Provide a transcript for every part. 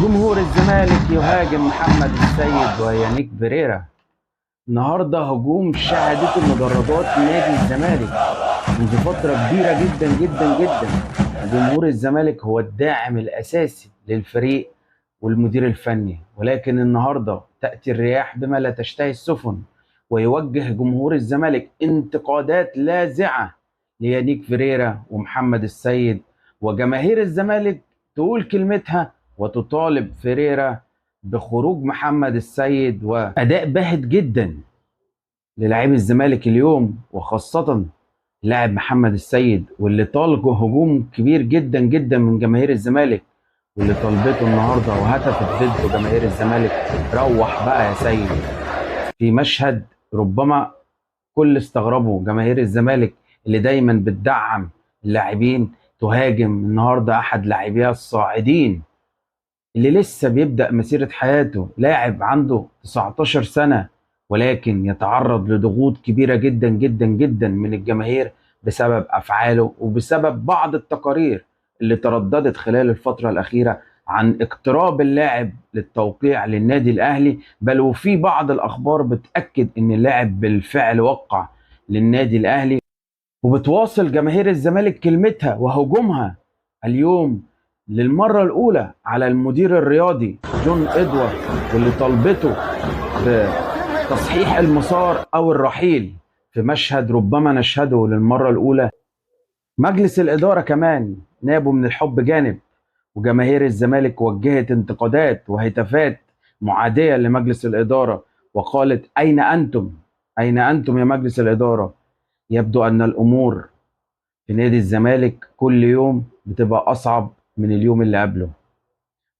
جمهور الزمالك يهاجم محمد السيد ويانيك فيريرا. النهارده هجوم شهدته مدرجات نادي الزمالك منذ فترة كبيرة جدا جدا جدا. جمهور الزمالك هو الداعم الأساسي للفريق والمدير الفني، ولكن النهارده تأتي الرياح بما لا تشتهي السفن، ويوجه جمهور الزمالك انتقادات لاذعة ليانيك فيريرا ومحمد السيد، وجماهير الزمالك تقول كلمتها وتطالب فيريرا بخروج محمد السيد. وأداء باهت جدا للاعبي الزمالك اليوم، وخاصة لاعب محمد السيد، واللي طال هجوم كبير جدا جدا من جماهير الزمالك، واللي طالبته النهارده وهتفت ضده جماهير الزمالك: روح بقى يا سيد. في مشهد ربما كل استغربوا جماهير الزمالك اللي دايما بتدعم اللاعبين، تهاجم النهارده احد لاعبيها الصاعدين اللي لسه بيبدأ مسيرة حياته، لاعب عنده 19 سنة، ولكن يتعرض لضغوط كبيرة جدا جدا جدا من الجماهير بسبب أفعاله وبسبب بعض التقارير اللي ترددت خلال الفترة الأخيرة عن اقتراب اللاعب للتوقيع للنادي الأهلي، بل وفي بعض الأخبار بتأكد أن اللاعب بالفعل وقع للنادي الأهلي. وبتواصل جماهير الزمالك كلمتها وهجومها اليوم للمرة الأولى على المدير الرياضي جون إدوارد، واللي طالبته بتصحيح المسار أو الرحيل في مشهد ربما نشهده للمرة الأولى. مجلس الإدارة كمان نابوا من الحب جانب، وجماهير الزمالك وجهت انتقادات وهتافات معادية لمجلس الإدارة، وقالت: أين أنتم؟ أين أنتم يا مجلس الإدارة؟ يبدو أن الأمور في نادي الزمالك كل يوم بتبقى أصعب من اليوم اللي قبله،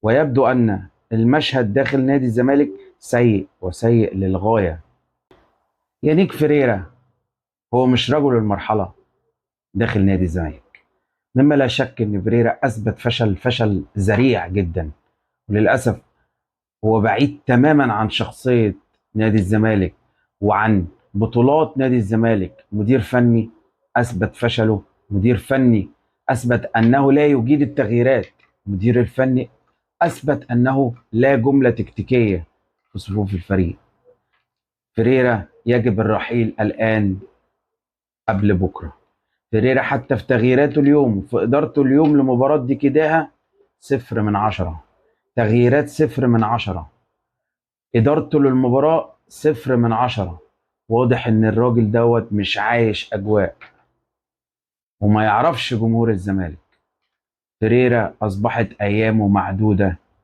ويبدو أن المشهد داخل نادي الزمالك سيء وسيء للغاية. يانيك فيريرا هو مش رجل المرحلة داخل نادي الزمالك، مما لا شك أن فيريرا أثبت فشل ذريع جدا، وللأسف هو بعيد تماما عن شخصية نادي الزمالك وعن بطولات نادي الزمالك. مدير فني أثبت فشله، مدير فني أثبت أنه لا يجيد التغييرات، مدير الفني أثبت أنه لا جملة تكتيكية في صفوف الفريق. فيريرا يجب الرحيل الآن قبل بكرة. فيريرا حتى في تغييراته اليوم، في إدارته اليوم لمباراة دي كداها، 0/10. تغييرات 0/10. إدارته للمباراة 0/10. واضح إن الراجل دوت مش عايش أجواء وما يعرفش جمهور الزمالك. فيريرا أصبحت أيامه معدودة